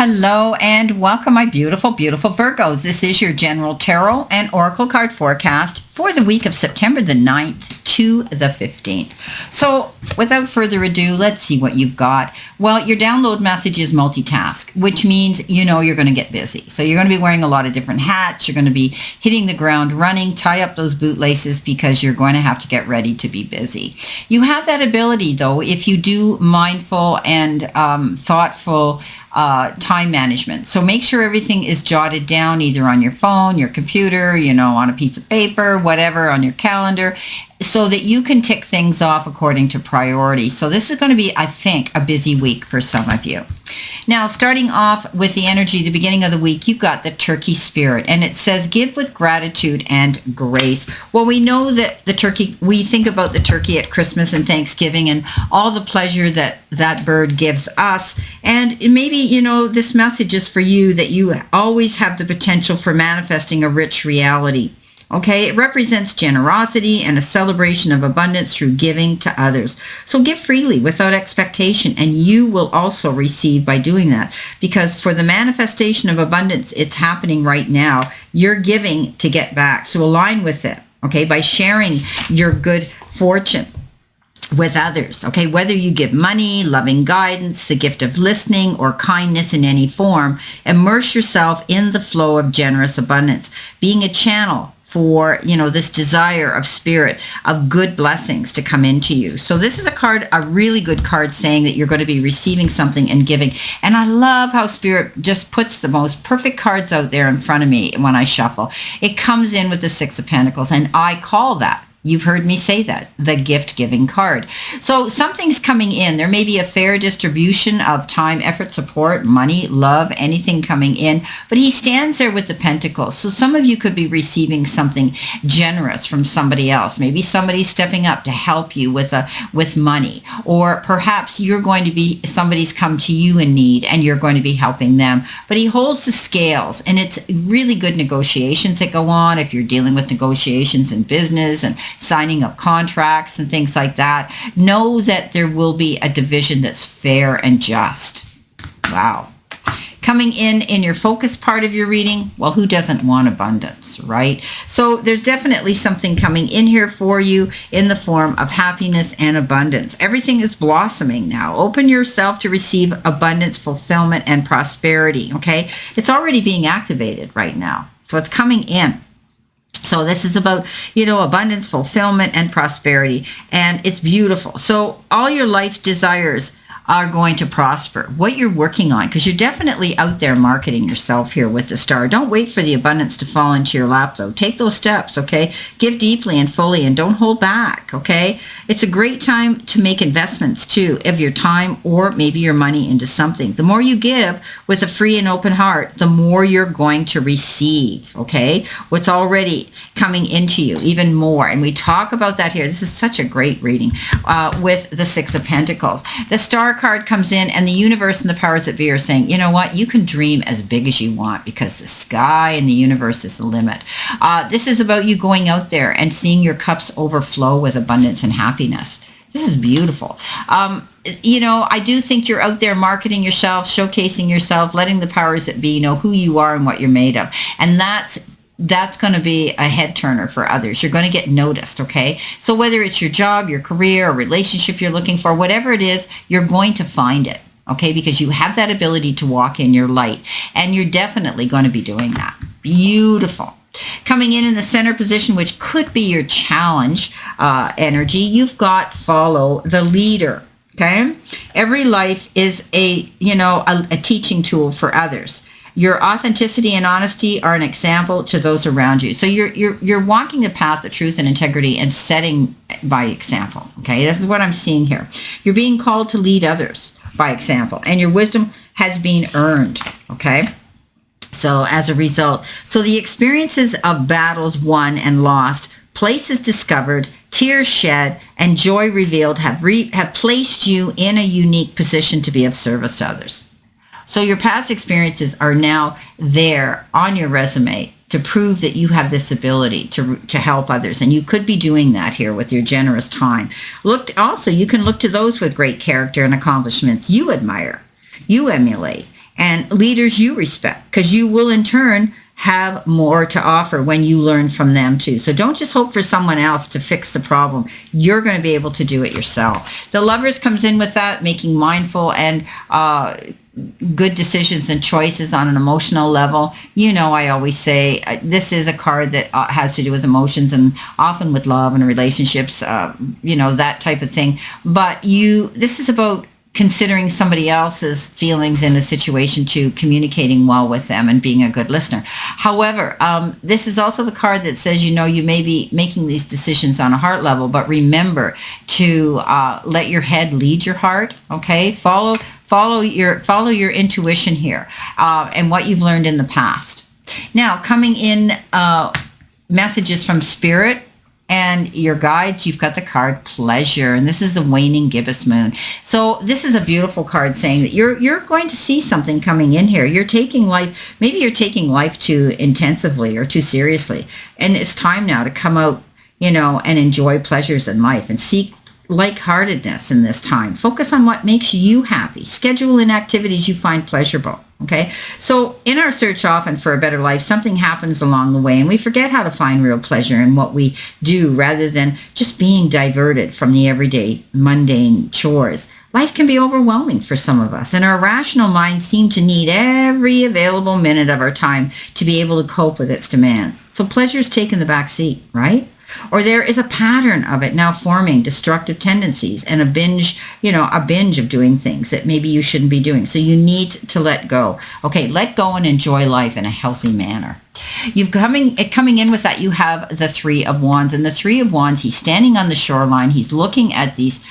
Hello and welcome, my beautiful, beautiful Virgos. This is your general tarot and oracle card forecast for the week of September the 9th to the 15th. So without further ado, let's see what you've got. Well, your download message is multitask, which means you know you're going to get busy. So you're going to be wearing a lot of different hats. You're going to be hitting the ground running. Tie up those bootlaces because you're going to have to get ready to be busy. You have that ability, though, if you do mindful and thoughtful time management. So make sure everything is jotted down either on your phone, your computer, on a piece of paper, whatever, on your calendar, so that you can tick things off according to priority. So this is going to be, I think, a busy week for some of you. Now, starting off with the energy, the beginning of the week, you've got the turkey spirit, and it says, give with gratitude and grace. Well, we know that the turkey, we think about the turkey at Christmas and Thanksgiving and all the pleasure that that bird gives us. And maybe, this message is for you, that you always have the potential for manifesting a rich reality. Okay, it represents generosity and a celebration of abundance through giving to others. So give freely without expectation, and you will also receive by doing that. Because for the manifestation of abundance, it's happening right now. You're giving to get back. So align with it, okay, by sharing your good fortune with others, okay? Whether you give money, loving guidance, the gift of listening, or kindness in any form, immerse yourself in the flow of generous abundance, being a channel for, this desire of spirit, of good blessings to come into you. So this is a really good card saying that you're going to be receiving something and giving. And I love how spirit just puts the most perfect cards out there in front of me when I shuffle. It comes in with the Six of Pentacles, and I call that, you've heard me say that, the gift-giving card. So something's coming in. There may be a fair distribution of time, effort, support, money, love, anything coming in. But he stands there with the pentacles. So some of you could be receiving something generous from somebody else. Maybe somebody's stepping up to help you with money. Or perhaps somebody's come to you in need and you're going to be helping them. But he holds the scales, and it's really good negotiations that go on if you're dealing with negotiations in business and signing of contracts and things like that. Know that there will be a division that's fair and just. Wow. Coming in your focus part of your reading, well, who doesn't want abundance, right? So there's definitely something coming in here for you in the form of happiness and abundance. Everything is blossoming now. Open yourself to receive abundance, fulfillment, and prosperity, okay? It's already being activated right now. So it's coming in. So this is about, abundance, fulfillment, and prosperity. And it's beautiful. So all your life desires are going to prosper. What you're working on, because you're definitely out there marketing yourself here with the star. Don't wait for the abundance to fall into your lap, though. Take those steps, okay? Give deeply and fully, and don't hold back, okay? It's a great time to make investments, too, of your time or maybe your money into something. The more you give with a free and open heart, the more you're going to receive, okay? What's already coming into you, even more. And we talk about that here. This is such a great reading with the Six of Pentacles. The star card comes in, and the universe and the powers that be are saying, you know what, you can dream as big as you want, because the sky and the universe is the limit. This is about you going out there and seeing your cups overflow with abundance and happiness. This is beautiful. I do think you're out there marketing yourself, showcasing yourself, letting the powers that be know who you are and what you're made of. And that's going to be a head turner for others. You're going to get noticed, okay? So whether it's your job, your career, a relationship you're looking for, whatever it is, you're going to find it, okay? Because you have that ability to walk in your light, and you're definitely going to be doing that. Beautiful. Coming in the center position, which could be your challenge energy, you've got follow the leader, okay? Every life is a teaching tool for others. Your authenticity and honesty are an example to those around you. So you're walking the path of truth and integrity and setting by example. Okay, this is what I'm seeing here. You're being called to lead others by example, and your wisdom has been earned. Okay. So as a result, the experiences of battles won and lost, places discovered, tears shed, and joy revealed have placed you in a unique position to be of service to others. So your past experiences are now there on your resume to prove that you have this ability to help others. And you could be doing that here with your generous time. You can look to those with great character and accomplishments you admire, you emulate, And leaders you respect, because you will in turn have more to offer when you learn from them too. So don't just hope for someone else to fix the problem. You're going to be able to do it yourself. The Lovers comes in with that, making mindful and good decisions and choices on an emotional level. You know, I always say this is a card that has to do with emotions and often with love and relationships, that type of thing. But this is about considering somebody else's feelings in a situation too, communicating well with them and being a good listener. However, this is also the card that says, you may be making these decisions on a heart level, but remember to let your head lead your heart. Okay, follow your intuition here and what you've learned in the past. Now, coming in messages from Spirit and your guides, you've got the card Pleasure, and this is the waning gibbous moon. So this is a beautiful card saying that you're going to see something coming in here. You're taking life too intensively or too seriously, and it's time now to come out, and enjoy pleasures in life and seek lightheartedness in this time. Focus on what makes you happy. Schedule in activities you find pleasurable. Okay, so in our search often for a better life, something happens along the way and we forget how to find real pleasure in what we do rather than just being diverted from the everyday mundane chores. Life can be overwhelming for some of us, and our rational minds seem to need every available minute of our time to be able to cope with its demands. So pleasure's taken the back seat, right? Or there is a pattern of it now forming destructive tendencies and a binge of doing things that maybe you shouldn't be doing. So you need to let go. Okay, let go and enjoy life in a healthy manner. Coming in with that, you have the Three of Wands. And the Three of Wands, he's standing on the shoreline. He's looking at these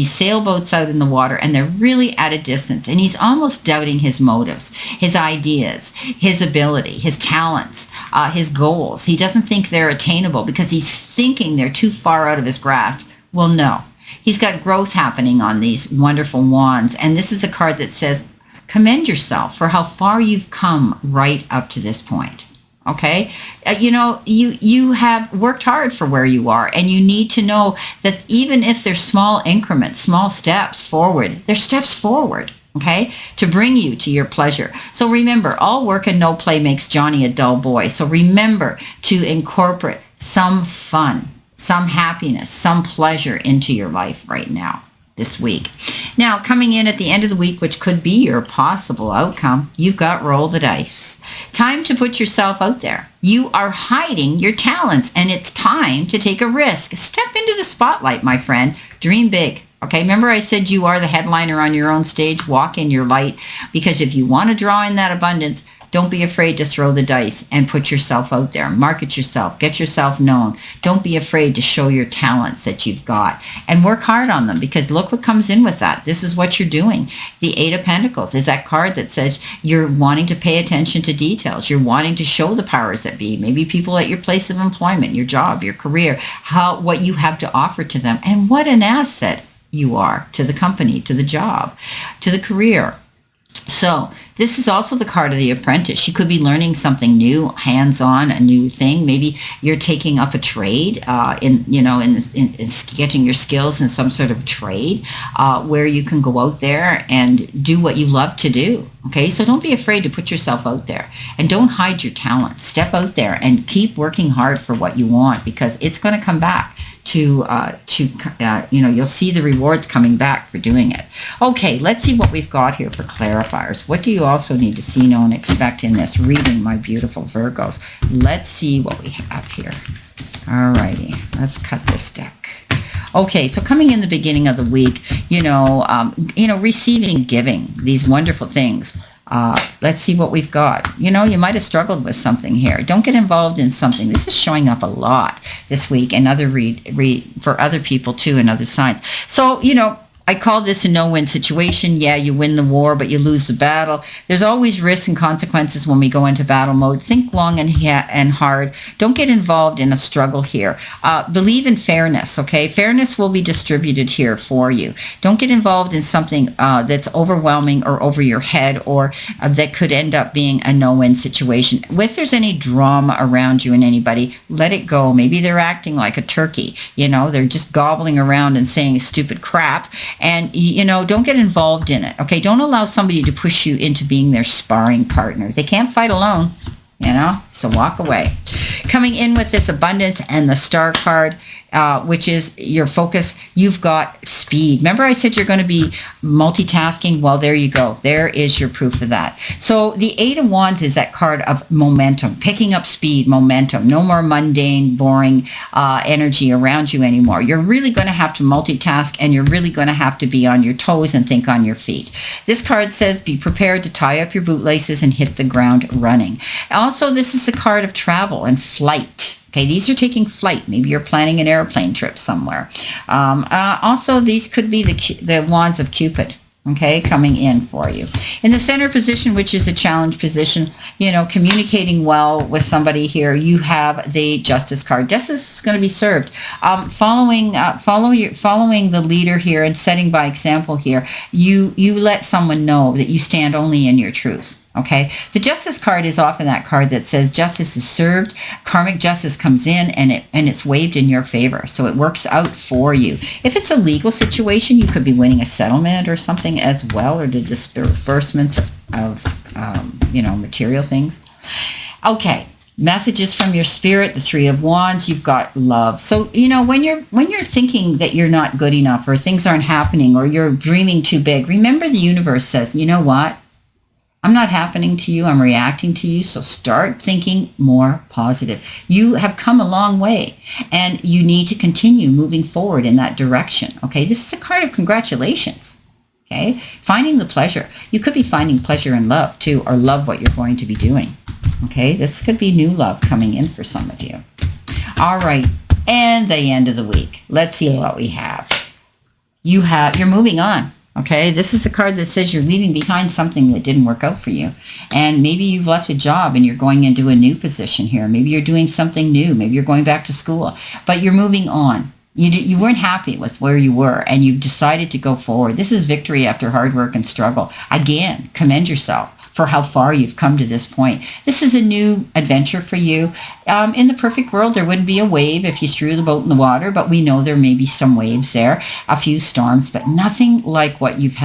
sailboats out in the water, and they're really at a distance, and he's almost doubting his motives, his ideas, his ability, his talents, his goals. He doesn't think they're attainable because he's thinking they're too far out of his grasp. Well, no, he's got growth happening on these wonderful wands, and this is a card that says commend yourself for how far you've come right up to this point. Okay, you have worked hard for where you are, and you need to know that even if there's small increments, small steps forward, they're steps forward, okay, to bring you to your pleasure. So remember, all work and no play makes Johnny a dull boy. So remember to incorporate some fun, some happiness, some pleasure into your life right now, this week. Now, coming in at the end of the week, which could be your possible outcome, you've got roll the dice. Time to put yourself out there. You are hiding your talents, and it's time to take a risk. Step into the spotlight, my friend. Dream big. Okay, remember I said you are the headliner on your own stage. Walk in your light, because if you want to draw in that abundance, don't be afraid to throw the dice and put yourself out there. Market yourself. Get yourself known. Don't be afraid to show your talents that you've got, and work hard on them, because look what comes in with that. This is what you're doing. The Eight of Pentacles is that card that says you're wanting to pay attention to details. You're wanting to show the powers that be, maybe people at your place of employment, your job, your career, what you have to offer to them, and what an asset you are to the company, to the job, to the career. So this is also the card of the Apprentice. You could be learning something new, hands-on, a new thing. Maybe you're taking up a trade in getting your skills in some sort of trade where you can go out there and do what you love to do. Okay, so don't be afraid to put yourself out there, and don't hide your talent. Step out there and keep working hard for what you want, because it's going to come back you'll see the rewards coming back for doing it. Okay, let's see what we've got here for clarifiers. What do you also need to see, know, and expect in this reading, my beautiful Virgos? Let's see what we have here. All righty, let's cut this deck. Okay, so coming in the beginning of the week, receiving, giving, these wonderful things. Let's see what we've got. You might have struggled with something here. Don't get involved in something. This is showing up a lot this week, and for other people too, and other signs. So, I call this a no-win situation. Yeah, you win the war, but you lose the battle. There's always risks and consequences when we go into battle mode. Think long and hard. Don't get involved in a struggle here. Believe in fairness, okay? Fairness will be distributed here for you. Don't get involved in something that's overwhelming or over your head, or that could end up being a no-win situation. If there's any drama around you and anybody, let it go. Maybe they're acting like a turkey. They're just gobbling around and saying stupid crap, And, don't get involved in it. Okay. Don't allow somebody to push you into being their sparring partner. They can't fight alone. So walk away. Coming in with this abundance and the star card, which is your focus, you've got speed. Remember I said you're going to be multitasking? Well, there you go. There is your proof of that. So the 8 of Wands is that card of momentum, picking up speed, momentum. No more mundane, boring energy around you anymore. You're really going to have to multitask, and you're really going to have to be on your toes and think on your feet. This card says be prepared to tie up your bootlaces and hit the ground running. Also, this is a card of travel and flight. Okay, these are taking flight. Maybe you're planning an airplane trip somewhere. Also, these could be the wands of Cupid, okay, coming in for you. In the center position, which is a challenge position, communicating well with somebody here, you have the Justice card. Justice is going to be served. Following the leader here and setting by example here, you let someone know that you stand only in your truth. Okay, the Justice card is often that card that says justice is served, karmic justice comes in, and it's waved in your favor. So it works out for you. If it's a legal situation, you could be winning a settlement or something as well, or the disbursements of material things. Okay. Messages from your spirit, the 3 of Wands, you've got love. So, when you're thinking that you're not good enough, or things aren't happening, or you're dreaming too big, remember the universe says, you know what? I'm not happening to you. I'm reacting to you. So start thinking more positive. You have come a long way, and you need to continue moving forward in that direction. Okay. This is a card of congratulations. Okay. Finding the pleasure. You could be finding pleasure in love too, or love what you're going to be doing. Okay. This could be new love coming in for some of you. All right. And the end of the week. Let's see what we have. You're moving on. Okay, this is a card that says you're leaving behind something that didn't work out for you. And maybe you've left a job and you're going into a new position here. Maybe you're doing something new. Maybe you're going back to school. But you're moving on. You weren't happy with where you were, and you've decided to go forward. This is victory after hard work and struggle. Again, commend yourself for how far you've come to this point. This is a new adventure for you. In the perfect world, there wouldn't be a wave if you threw the boat in the water, but we know there may be some waves there, a few storms, but nothing like what you've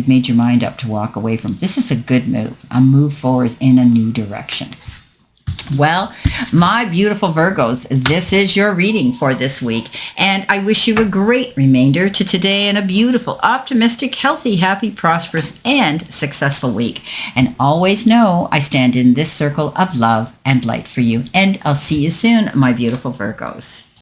made your mind up to walk away from. This is a good move, a move forward in a new direction. Well, my beautiful Virgos, this is your reading for this week. And I wish you a great remainder to today and a beautiful, optimistic, healthy, happy, prosperous, and successful week. And always know I stand in this circle of love and light for you. And I'll see you soon, my beautiful Virgos.